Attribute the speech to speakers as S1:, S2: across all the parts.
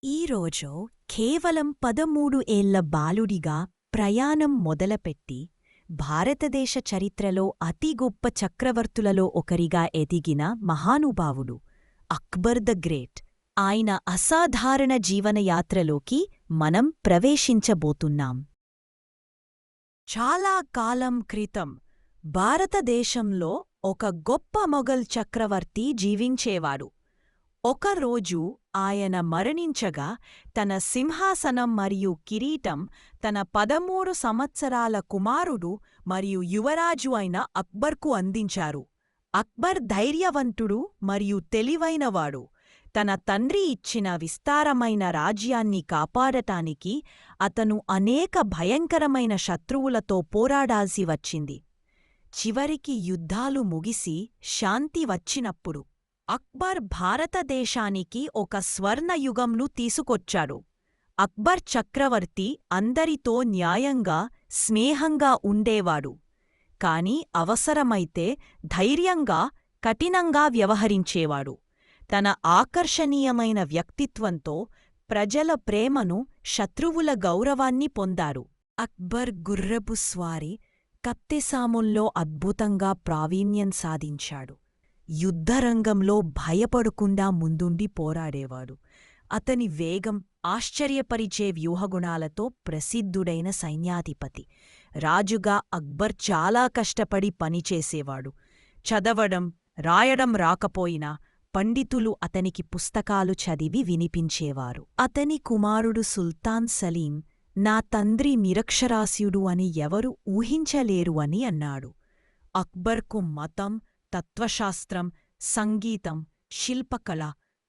S1: ఈరోజు కేవలం 13 ఏళ్ల బాలుడిగా ప్రయాణం మొదలుపెట్టి భారతదేశ చరిత్రలో అతి గొప్ప చక్రవర్తులలో ఒకరిగా ఎదిగిన మహానుభావుడు అక్బర్ ద గ్రేట్. ఆయన అసాధారణ జీవనయాత్రలోకి మనం ప్రవేశించబోతున్నాం. చాలా కాలం క్రితం భారతదేశంలో ఒక గొప్ప మొఘల్ చక్రవర్తి జీవించేవాడు. ఒకరోజు ఆయన మరణించగా తన సింహాసనం మరియు కిరీటం తన 13 సంవత్సరాల కుమారుడు మరియు యువరాజు అయిన అక్బర్కు అందించారు. అక్బర్ ధైర్యవంతుడు మరియు తెలివైనవాడు. తన తండ్రి ఇచ్చిన విస్తారమైన రాజ్యాన్ని కాపాడటానికి అతను అనేక భయంకరమైన శత్రువులతో పోరాడాల్సి వచ్చింది. చివరికి యుద్ధాలు ముగిసి శాంతి వచ్చినప్పుడు అక్బర్ భారతదేశానికి ఒక స్వర్ణయుగంను తీసుకొచ్చాడు. అక్బర్ చక్రవర్తి అందరితో న్యాయంగా, స్నేహంగా ఉండేవాడు. కాని అవసరమైతే ధైర్యంగా, కఠినంగా వ్యవహరించేవాడు. తన ఆకర్షణీయమైన వ్యక్తిత్వంతో ప్రజల ప్రేమను, శత్రువుల గౌరవాన్ని పొందారు. అక్బర్ గుర్రపు స్వారీ, కత్తెసాముల్లో అద్భుతంగా ప్రావీణ్యం సాధించాడు. యుద్ధరంగంలో భయపడకుండా ముందుండి పోరాడేవాడు. అతని వేగం, ఆశ్చర్యపరిచే వ్యూహగుణాలతో ప్రసిద్ధుడైన సైన్యాధిపతి. రాజుగా అక్బర్ చాలా కష్టపడి పనిచేసేవాడు. చదవడం, రాయడం రాకపోయినా పండితులు అతనికి పుస్తకాలు చదివి వినిపించేవారు. అతని కుమారుడు సుల్తాన్ సలీం, నా తండ్రి నిరక్షరాస్యుడు అని ఎవరు ఊహించలేరు అని అన్నాడు. అక్బర్కు మతం, తత్వశాస్త్రం, సంగీతం, శిల్పకళ,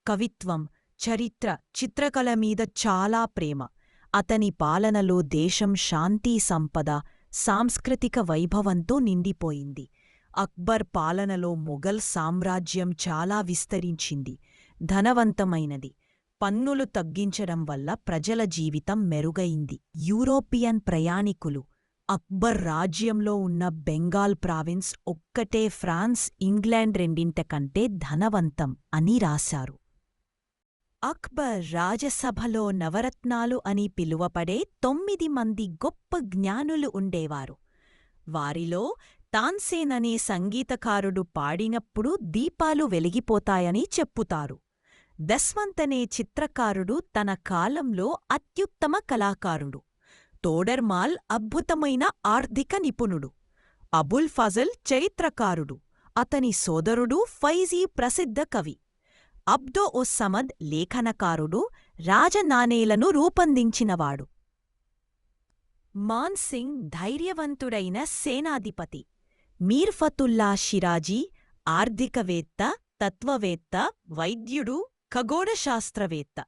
S1: కవిత్వం, చరిత్ర, చిత్రకళ మీద చాలా ప్రేమ. అతని పాలనలో దేశం శాంతి, సంపద, సాంస్కృతిక వైభవంతో నిండిపోయింది. అక్బర్ పాలనలో మొఘల్ సామ్రాజ్యం చాలా విస్తరించింది, ధనవంతమైనది. పన్నులు తగ్గించడం వల్ల ప్రజల జీవితం మెరుగైంది. యూరోపియన్ ప్రయాణికులు అక్బర్ రాజ్యంలో ఉన్న బెంగాల్ ప్రావిన్స్ ఒక్కటే ఫ్రాన్స్, ఇంగ్లాండ్ రెండింటికంటే ధనవంతం అని రాశారు. అక్బర్ రాజసభలో నవరత్నాలు అని పిలువపడే 9 మంది గొప్ప జ్ఞానులు ఉండేవారు. వారిలో తాన్సేన్ అనే సంగీతకారుడు పాడినప్పుడు దీపాలు వెలిగిపోతాయని చెప్పుతారు. దస్వంత్ అనే చిత్రకారుడు తన కాలంలో అత్యుత్తమ కళాకారుడు. తోడర్మాల్ అద్భుతమైన ఆర్థిక నిపుణుడు. అబుల్ ఫజల్ చరిత్రకారుడు. అతని సోదరుడు ఫైజీ ప్రసిద్ధ కవి. అబ్దో ఉస్ సమద్ లేఖనకారుడు, రాజనాణేలను రూపొందించినవాడు. మాన్ సింగ్ ధైర్యవంతుడైన సేనాధిపతి. మీర్ ఫతుల్లా షిరాజీ ఆర్థికవేత్త, తత్వవేత్త, వైద్యుడు, ఖగోళశాస్త్రవేత్త.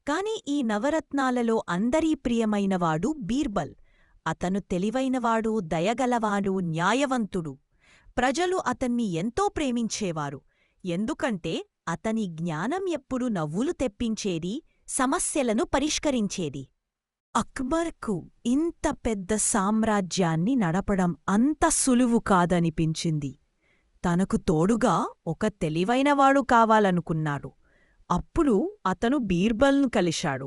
S1: కాని ఈ నవరత్నాలలో అందరీ ప్రియమైనవాడు బీర్బల్. అతను తెలివైనవాడు, దయగలవాడు, న్యాయవంతుడు. ప్రజలు అతన్ని ఎంతో ప్రేమించేవారు. ఎందుకంటే అతని జ్ఞానం ఎప్పుడు నవ్వులు తెప్పించేది, సమస్యలను పరిష్కరించేది. అక్బర్కు ఇంత పెద్ద సామ్రాజ్యాన్ని నడపడం అంత సులువు కాదనిపించింది. తనకు తోడుగా ఒక తెలివైనవాడు కావాలనుకున్నాడు. అప్పుడు అతను బీర్బల్ను కలిశాడు.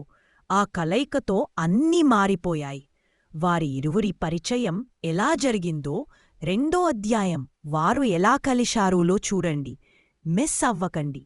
S1: ఆ కలయికతో అన్నీ మారిపోయాయి. వారి ఇరువురి పరిచయం ఎలా జరిగిందో 2వ అధ్యాయం వారు ఎలా కలిశారులో చూడండి. మిస్ అవ్వకండి.